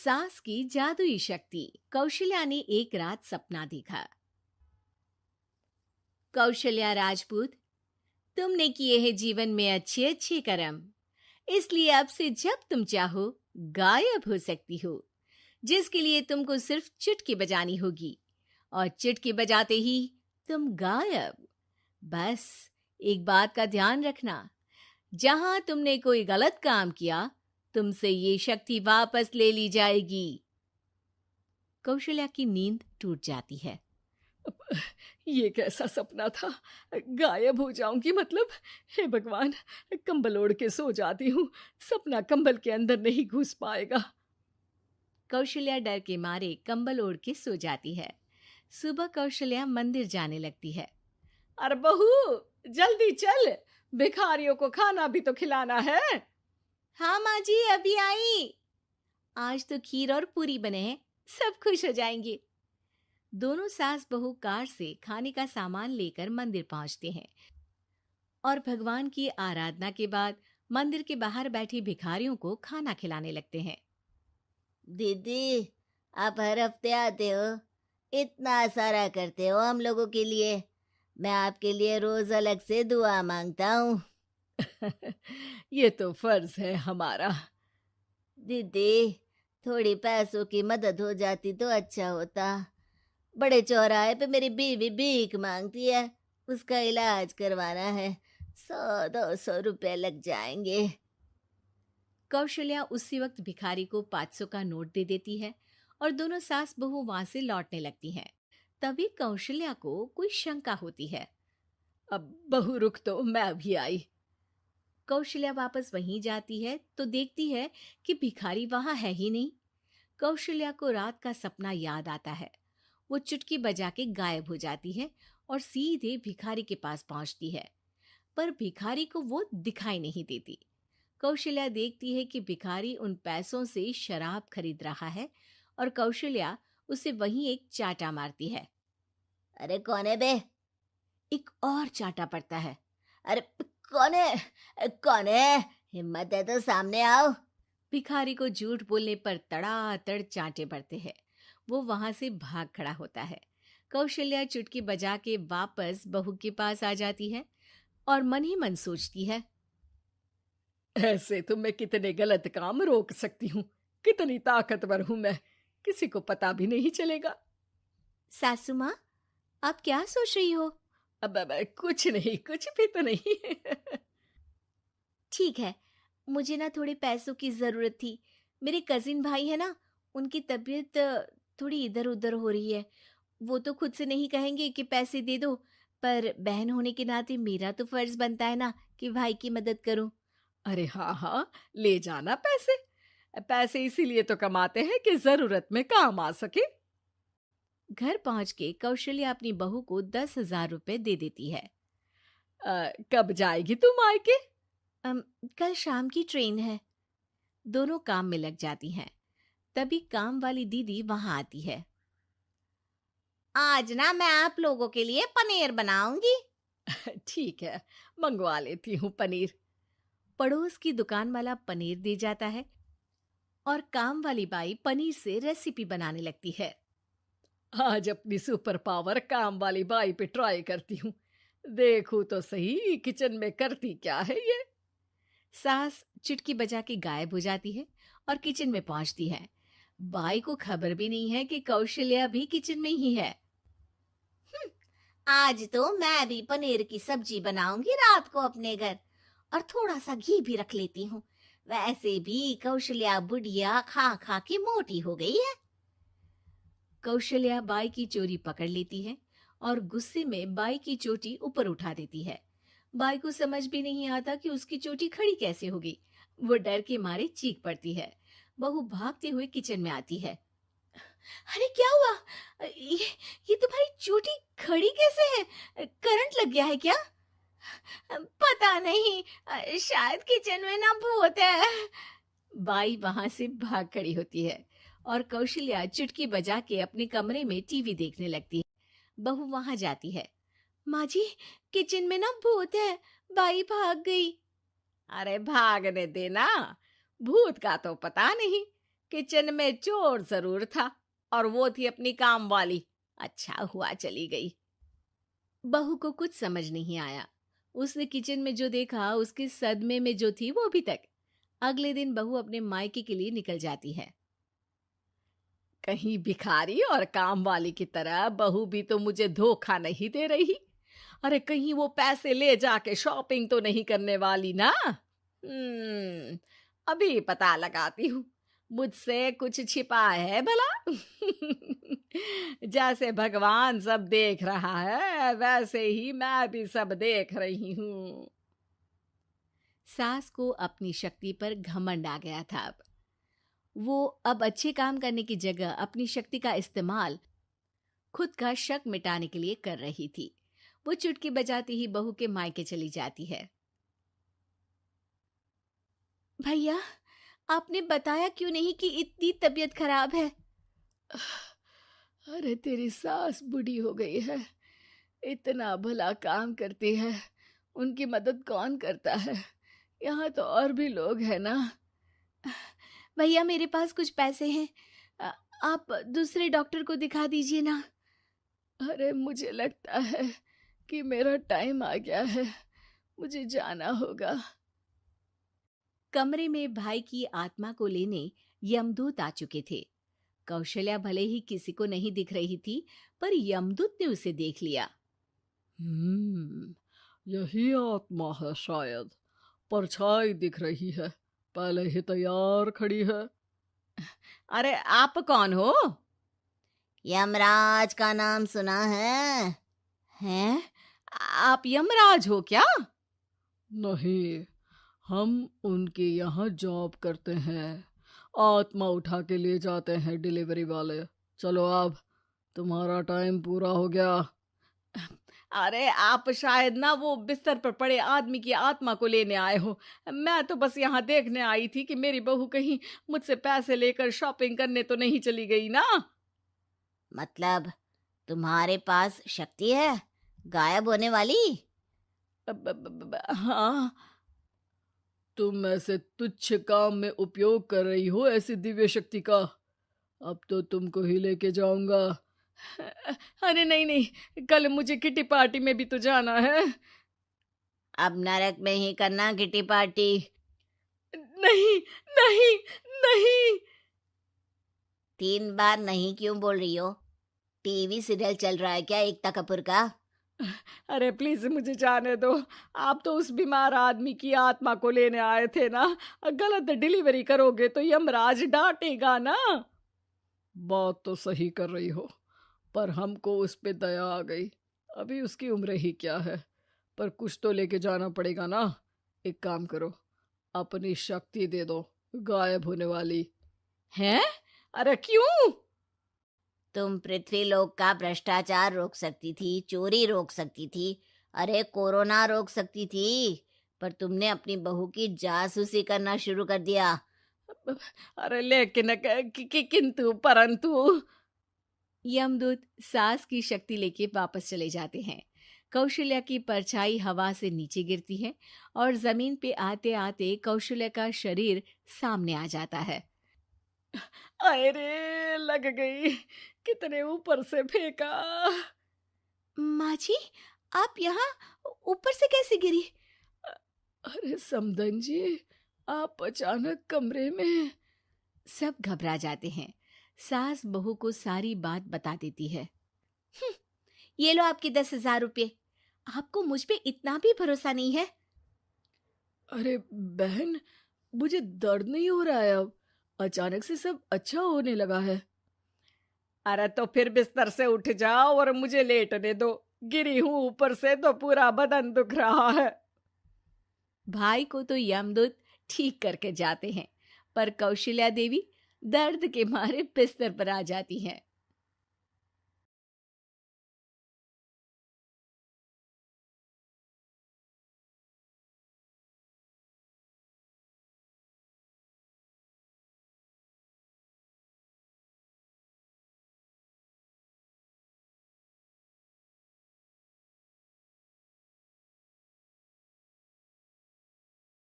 सास की जादुई शक्ति। कौशल्या ने एक रात सपना देखा। कौशल्या राजपूत, तुमने किए हैं जीवन में अच्छे अच्छे कर्म, इसलिए अब से जब तुम चाहो गायब हो सकती हो, जिसके लिए तुमको सिर्फ चुटकी बजानी होगी और चुटकी बजाते ही तुम गायब। बस एक बात का ध्यान रखना, जहां तुमने कोई गलत काम किया तुमसे ये शक्ति वापस ले ली जाएगी। कौशल्या की नींद टूट जाती है। ये कैसा सपना था? गायब हो जाऊंगी मतलब? हे भगवान, कंबल ओढ़ के सो जाती हूँ, सपना कंबल के अंदर नहीं घुस पाएगा। कौशल्या डर के मारे कंबल ओढ़ के सो जाती है। सुबह कौशल्या मंदिर जाने लगती है। अरे बहू, जल्दी चल, भिखारियों को खाना भी तो खिलाना है। हाँ माँ जी, अभी आई। आज तो खीर और पूरी बने हैं, सब खुश हो जाएंगे। दोनों सास बहू कार से खाने का सामान लेकर मंदिर पहुंचते हैं और भगवान की आराधना के बाद मंदिर के बाहर बैठी भिखारियों को खाना खिलाने लगते हैं। दीदी, आप हर हफ्ते आते हो, इतना सारा करते हो हम लोगों के लिए। मैं आपके लिए रोज अलग से दुआ मांगता हूँ। ये तो फर्ज है हमारा। दीदी, थोड़ी पैसों की मदद हो जाती तो अच्छा होता। बड़े चौराहे पे मेरी बीवी भीख मांगती है, उसका इलाज करवाना है, 100-200 रुपए लग जाएंगे। कौशल्या उसी वक्त भिखारी को 500 का नोट दे देती है और दोनों सास बहू वहां से लौटने लगती हैं। तभी कौशल्या को कोई शंका होती है। अब बहू रुक, तो मैं अभी आई। कौशल्या वापस वहीं जाती है तो देखती है कि भिखारी वहां है ही नहीं। कौशल्या को रात का सपना याद आता है। वो चुटकी बजा के गायब हो जाती है और सीधे भिखारी के पास पहुंचती है, पर भिखारी को वो दिखाई नहीं देती। कौशल्या देखती है कि भिखारी उन पैसों से शराब खरीद रहा है और कौशल्या उसे वहीं एक चाटा मारती है। अरे कौन है बे? एक और चाटा पड़ता है। अरे कौन है? कौन है? हिम्मत है तो सामने आओ। भिखारी को झूठ बोलने पर तड़ातड़ चांटे पड़ते हैं। वो वहां से भाग खड़ा होता है। कौशल्या चुटकी बजा के वापस बहू के पास आ जाती है और मन ही मन सोचती है, ऐसे तो मैं कितने गलत काम रोक सकती हूँ, कितनी ताकतवर हूँ मैं, किसी को पता भी नहीं चलेगा। सासू माँ, आप क्या सोच रही हो? अब कुछ नहीं, कुछ भी तो नहीं। ठीक है, मुझे ना थोड़े पैसों की जरूरत थी। मेरे कजिन भाई है ना, उनकी तबीयत थोड़ी इधर उधर हो रही है। वो तो खुद से नहीं कहेंगे कि पैसे दे दो, पर बहन होने के नाते मेरा तो फर्ज बनता है ना कि भाई की मदद करूं। अरे हाँ हाँ, ले जाना पैसे। पैसे इसीलिए तो कमाते हैं कि जरूरत में काम आ सके। घर पहुंच के कौशल्या अपनी बहू को 10,000 रुपए दे देती है। कब जाएगी तुम मायके? कल शाम की ट्रेन है। दोनों काम में लग जाती हैं। तभी काम वाली दीदी वहां आती है। आज ना मैं आप लोगों के लिए पनीर बनाऊंगी। ठीक है, मंगवा लेती हूँ पनीर। पड़ोस की दुकान वाला पनीर दे जाता है और काम वाली बाई पनीर से रेसिपी बनाने लगती है। आज अपनी सुपर पावर काम वाली बाई पे ट्राई करती हूँ, देखूं तो सही किचन में करती क्या है ये। सास चुटकी बजा के गायब हो जाती है और किचन में पहुंचती है। बाई को खबर भी नहीं है कि कौशल्या भी किचन में ही है। आज तो मैं भी पनीर की सब्जी बनाऊंगी रात को अपने घर, और थोड़ा सा घी भी रख लेती हूँ। वैसे भी कौशल्या बुढ़िया खा खा के मोटी हो गई है। कौशल्या बाई की चोरी पकड़ लेती है और गुस्से में बाई की चोटी ऊपर उठा देती है। बाई को समझ भी नहीं आता कि उसकी चोटी खड़ी कैसे होगी। वो डर के मारे चीख पड़ती है। बहू भागते हुए किचन में आती है। अरे क्या हुआ? ये तुम्हारी चोटी खड़ी कैसे है? करंट लग गया है क्या? पता नहीं, शायद किचन में ना भूत है। बाई वहां से भाग खड़ी होती है और कौशल्या चुटकी बजा के अपने कमरे में टीवी देखने लगती है। बहू वहां जाती है। माँ जी, किचन में ना भूत है, बाई भाग गई। अरे भागने देना, भूत का तो पता नहीं, किचन में चोर जरूर था और वो थी अपनी काम वाली। अच्छा हुआ चली गई। बहू को कुछ समझ नहीं आया। उसने किचन में जो देखा उसके सदमे में जो थी वो अभी तक। अगले दिन बहू अपने मायके के लिए निकल जाती है। कहीं भिखारी और काम वाली की तरह बहू भी तो मुझे धोखा नहीं दे रही। अरे कहीं वो पैसे ले जाके शॉपिंग तो नहीं करने वाली ना। अभी पता लगाती हूँ। मुझसे कुछ छिपा है भला। जैसे भगवान सब देख रहा है वैसे ही मैं भी सब देख रही हूँ। सास को अपनी शक्ति पर घमंड आ गया था। वो अब अच्छे काम करने की जगह अपनी शक्ति का इस्तेमाल खुद का शक मिटाने के लिए कर रही थी। वो चुटकी बजाती ही बहू के मायके चली जाती है। भैया, आपने बताया क्यों नहीं कि इतनी तबीयत खराब है? अरे तेरी सास बूढ़ी हो गई है, इतना भला काम करती है, उनकी मदद कौन करता है? यहाँ तो और भी लोग हैं ना। भैया, मेरे पास कुछ पैसे हैं, आप दूसरे डॉक्टर को दिखा दीजिए ना। अरे मुझे लगता है कि मेरा टाइम आ गया है, मुझे जाना होगा। कमरे में भाई की आत्मा को लेने यमदूत आ चुके थे। कौशल्या भले ही किसी को नहीं दिख रही थी, पर यमदूत ने उसे देख लिया। यही आत्मा है शायद, परछाई दिख रही है, पहले ही तैयार खड़ी है। अरे आप कौन हो? यमराज का नाम सुना है? हैं? आप यमराज हो क्या? नहीं, हम उनके यहाँ जॉब करते हैं, आत्मा उठा के ले जाते हैं डिलीवरी वाले। चलो अब तुम्हारा टाइम पूरा हो गया। अरे आप शायद ना वो बिस्तर पर पड़े आदमी की आत्मा को लेने आए हो। मैं तो बस यहाँ देखने आई थी कि मेरी बहू कहीं मुझसे पैसे लेकर शॉपिंग करने तो नहीं चली गई ना। मतलब तुम्हारे पास शक्ति है गायब होने वाली? हाँ। तुम ऐसे तुच्छ काम में उपयोग कर रही हो ऐसी दिव्य शक्ति का। अब तो तुमको ही लेके जाऊंगा। अरे नहीं नहीं, कल मुझे किटी पार्टी में भी तो जाना है। अब नरक में ही करना किटी पार्टी। नहीं नहीं नहीं। 3 बार नहीं क्यों बोल रही हो? टीवी सीरियल चल रहा है क्या एकता कपूर का? अरे प्लीज मुझे जाने दो। आप तो उस बीमार आदमी की आत्मा को लेने आए थे ना। गलत डिलीवरी करोगे तो यमराज डांटेगा ना। बात तो सही कर रही हो, पर हमको उस पे दया आ गई। अभी उसकी उम्र ही क्या है, पर कुछ तो लेके जाना पड़ेगा ना। एक काम करो, अपनी शक्ति दे दो, गायब होने वाली। हैं? अरे क्यों? तुम पृथ्वी लोक का भ्रष्टाचार रोक सकती थी, चोरी रोक सकती थी, अरे कोरोना रोक सकती थी, पर तुमने अपनी बहू की जासूसी करना शुरू कर दिया। अरे लेकिन किंतु परंतु। यमदूत सास की शक्ति लेके वापस चले जाते हैं। कौशल्या की परछाई हवा से नीचे गिरती है और जमीन पे आते आते कौशल्या का शरीर सामने आ जाता है। अरे लग गई, कितने ऊपर से फेंका। माँ जी, आप यहाँ ऊपर से कैसे गिरी? अरे समधन जी, आप अचानक कमरे में। सब घबरा जाते हैं। सास बहू को सारी बात बता देती है। ये लो आपके 10,000 रुपये। आपको मुझ पे इतना भी भरोसा नहीं है? अरे बहन, मुझे दर्द नहीं हो रहा है, अब अचानक से सब अच्छा होने लगा है। अरे तो फिर बिस्तर से उठ जाओ और मुझे लेटने दो। गिरी हूं ऊपर से तो पूरा बदन दुख रहा है। भाई को तो यमदूत ठीक करके जाते हैं, पर कौशल्या देवी दर्द के मारे बिस्तर पर आ जाती हैं।